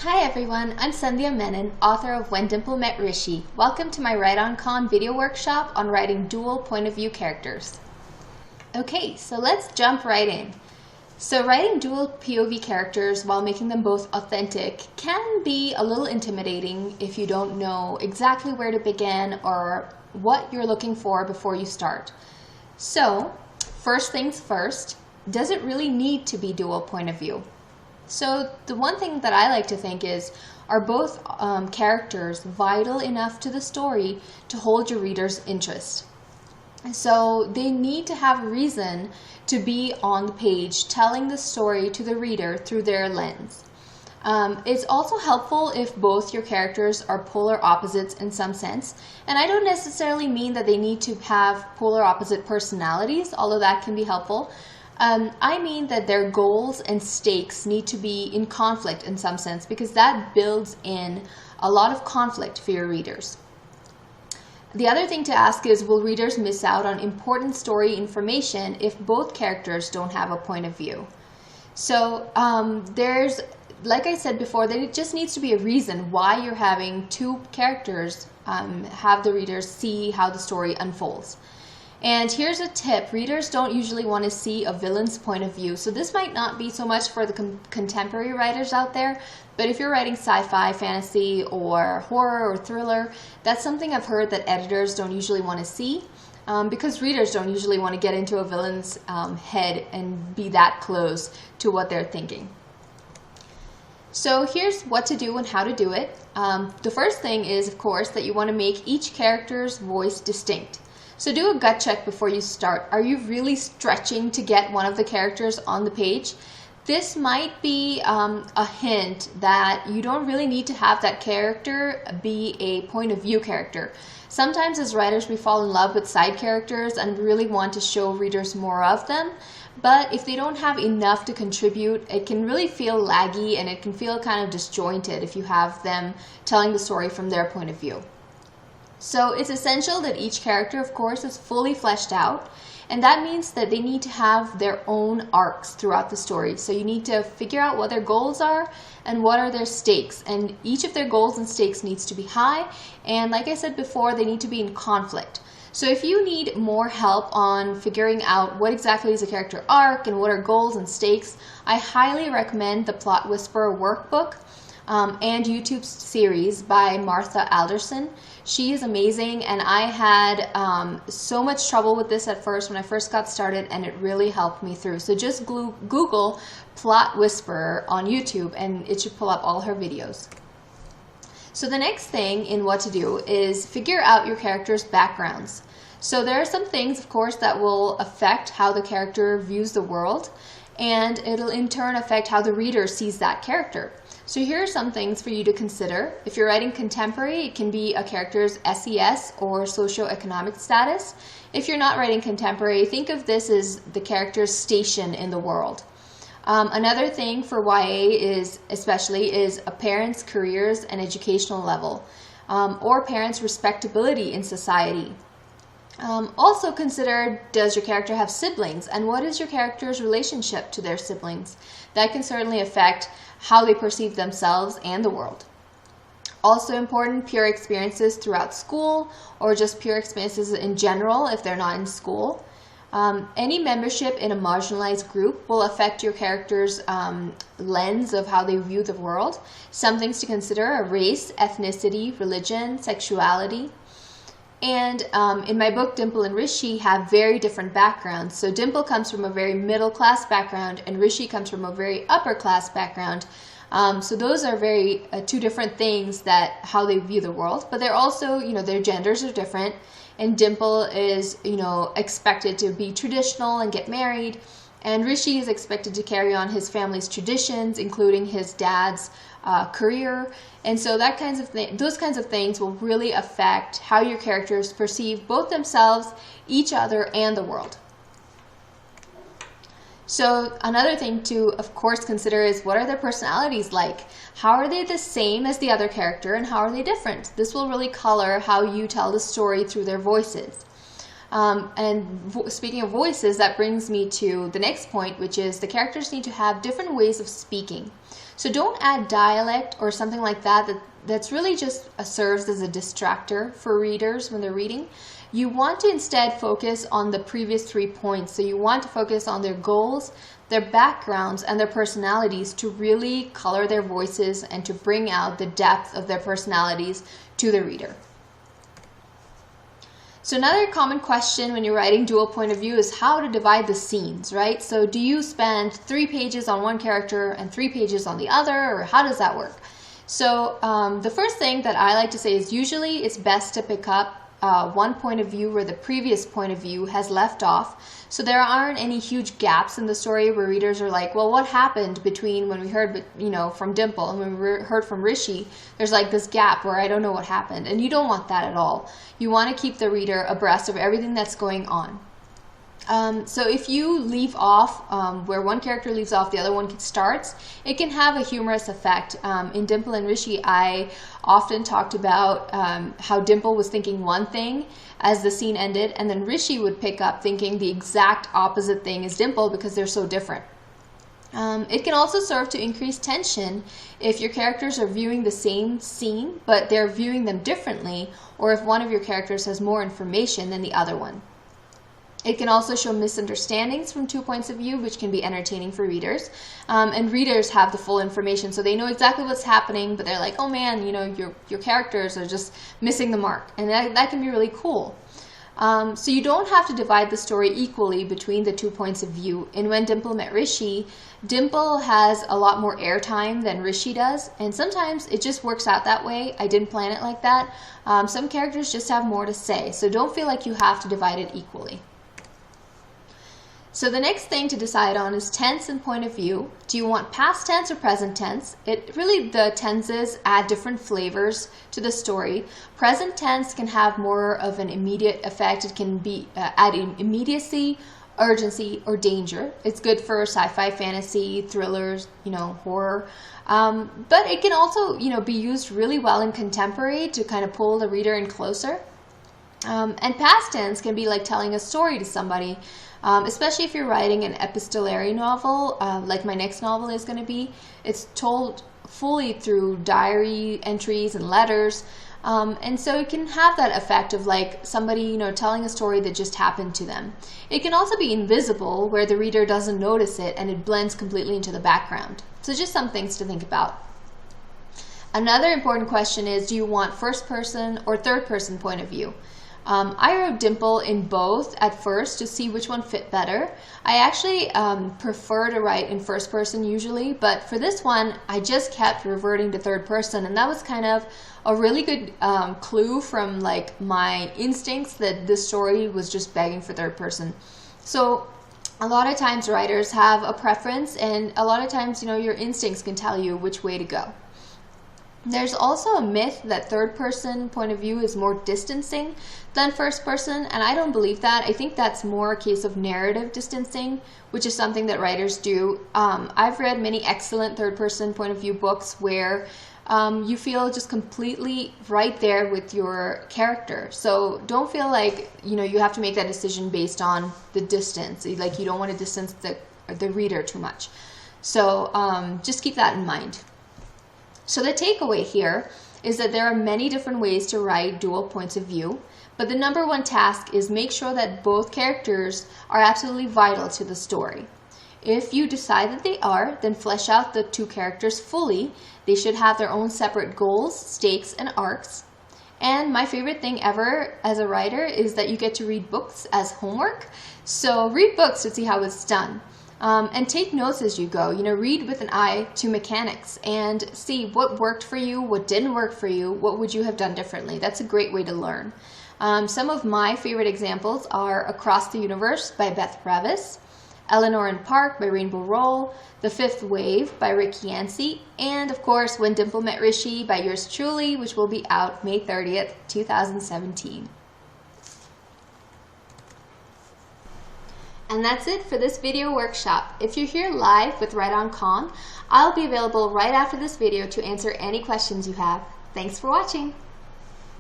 Hi everyone, I'm Sandhya Menon, author of When Dimple Met Rishi. Welcome to my Write On Con video workshop on writing dual point of view characters. Okay, so let's jump right in. So writing dual POV characters while making them both authentic can be a little intimidating if you don't know exactly where to begin or what you're looking for before you start. So, first things first, does it really need to be dual point of view? So the one thing that I like to think is, are both characters vital enough to the story to hold your reader's interest? So they need to have a reason to be on the page telling the story to the reader through their lens. It's also helpful if both your characters are polar opposites in some sense. And I don't necessarily mean that they need to have polar opposite personalities, although that can be helpful. I mean that their goals and stakes need to be in conflict in some sense, because that builds in a lot of conflict for your readers. The other thing to ask is, will readers miss out on important story information if both characters don't have a point of view? So there's, like I said before, that it just needs to be a reason why you're having two characters have the readers see how the story unfolds. And here's a tip: readers don't usually want to see a villain's point of view, so this might not be so much for the contemporary writers out there, but if you're writing sci-fi, fantasy, or horror or thriller, that's something I've heard that editors don't usually want to see, because readers don't usually want to get into a villain's head and be that close to what they're thinking. So here's what to do and how to do it. The first thing is, of course, that you want to make each character's voice distinct. So do a gut check before you start. Are you really stretching to get one of the characters on the page? This might be a hint that you don't really need to have that character be a point of view character. Sometimes as writers we fall in love with side characters and really want to show readers more of them. But if they don't have enough to contribute, it can really feel laggy and it can feel kind of disjointed if you have them telling the story from their point of view. So it's essential that each character, of course, is fully fleshed out, and that means that they need to have their own arcs throughout the story. So you need to figure out what their goals are and what are their stakes, and each of their goals and stakes needs to be high, and like I said before, they need to be in conflict. So if you need more help on figuring out what exactly is a character arc and what are goals and stakes, I highly recommend the Plot Whisperer workbook and YouTube series by Martha Alderson. She is amazing, and I had so much trouble with this at first when I first got started, and it really helped me through. So just Google Plot Whisperer on YouTube and it should pull up all her videos. So the next thing in what to do is figure out your character's backgrounds. So there are some things, of course, that will affect how the character views the world, and it'll in turn affect how the reader sees that character. So here are some things for you to consider. If you're writing contemporary, it can be a character's SES or socioeconomic status. If you're not writing contemporary, think of this as the character's station in the world. Another thing for YA is a parent's careers and educational level, or parents' respectability in society. Also consider, does your character have siblings, and what is your character's relationship to their siblings? That can certainly affect how they perceive themselves and the world. Also important, pure experiences throughout school, or just pure experiences in general if they're not in school. Any membership in a marginalized group will affect your character's lens of how they view the world. Some things to consider are race, ethnicity, religion, sexuality. And in my book, Dimple and Rishi have very different backgrounds. So Dimple comes from a very middle class background and Rishi comes from a very upper class background. So those are very two different things, that how they view the world. But they're also, their genders are different. And Dimple is, expected to be traditional and get married. And Rishi is expected to carry on his family's traditions, including his dad's career. And so those kinds of things will really affect how your characters perceive both themselves, each other, and the world. So another thing to, of course, consider is, what are their personalities like? How are they the same as the other character, and how are they different? This will really color how you tell the story through their voices. Speaking of voices, that brings me to the next point, which is the characters need to have different ways of speaking. So don't add dialect or something like that that's really just serves as a distractor for readers when they're reading. You want to instead focus on the previous 3 points. So you want to focus on their goals, their backgrounds, and their personalities to really color their voices and to bring out the depth of their personalities to the reader. So another common question when you're writing dual point of view is how to divide the scenes, right? So do you spend 3 pages on one character and 3 pages on the other, or how does that work? So the first thing that I like to say is usually it's best to pick up one point of view where the previous point of view has left off. So there aren't any huge gaps in the story where readers are like, well, what happened between when we heard, from Dimple and when we heard from Rishi? There's like this gap where I don't know what happened. And you don't want that at all. You want to keep the reader abreast of everything that's going on. So if you leave off where one character leaves off, the other one starts, it can have a humorous effect. In Dimple and Rishi, I often talked about how Dimple was thinking one thing as the scene ended, and then Rishi would pick up thinking the exact opposite thing as Dimple because they're so different. It can also serve to increase tension if your characters are viewing the same scene, but they're viewing them differently, or if one of your characters has more information than the other one. It can also show misunderstandings from 2 points of view, which can be entertaining for readers. And readers have the full information, so they know exactly what's happening, but they're like, oh man, your characters are just missing the mark. And that can be really cool. So you don't have to divide the story equally between the 2 points of view. And when Dimple met Rishi, Dimple has a lot more airtime than Rishi does, and sometimes it just works out that way. I didn't plan it like that. Some characters just have more to say, so don't feel like you have to divide it equally. So the next thing to decide on is tense and point of view. Do you want past tense or present tense? The tenses add different flavors to the story. Present tense can have more of an immediate effect. It can be add immediacy, urgency, or danger. It's good for sci-fi, fantasy, thrillers, horror. But it can also, be used really well in contemporary to kind of pull the reader in closer. And past tense can be like telling a story to somebody. Especially if you're writing an epistolary novel, like my next novel is going to be. It's told fully through diary entries and letters, and so it can have that effect of like somebody, telling a story that just happened to them. It can also be invisible, where the reader doesn't notice it and it blends completely into the background. So just some things to think about. Another important question is, do you want first person or third person point of view? I wrote Dimple in both at first to see which one fit better. I actually prefer to write in first person usually, but for this one I just kept reverting to third person, and that was kind of a really good clue from like my instincts that this story was just begging for third person. So a lot of times writers have a preference, and a lot of times your instincts can tell you which way to go. There's also a myth that third person point of view is more distancing than first person, and I don't believe that. I think that's more a case of narrative distancing, which is something that writers do. I've read many excellent third person point of view books where you feel just completely right there with your character. So don't feel like you have to make that decision based on the distance. Like you don't want to distance the reader too much. So just keep that in mind. So the takeaway here is that there are many different ways to write dual points of view, but the number one task is make sure that both characters are absolutely vital to the story. If you decide that they are, then flesh out the 2 characters fully. They should have their own separate goals, stakes, and arcs. And my favorite thing ever as a writer is that you get to read books as homework. So read books to see how it's done. And take notes as you go. Read with an eye to mechanics and see what worked for you, what didn't work for you, what would you have done differently. That's a great way to learn. Some of my favorite examples are Across the Universe by Beth Revis, Eleanor and Park by Rainbow Rowell, The Fifth Wave by Rick Yancey, and of course When Dimple Met Rishi by yours truly, which will be out May 30th, 2017. And that's it for this video workshop. If you're here live with Write On Con, I'll be available right after this video to answer any questions you have. Thanks for watching.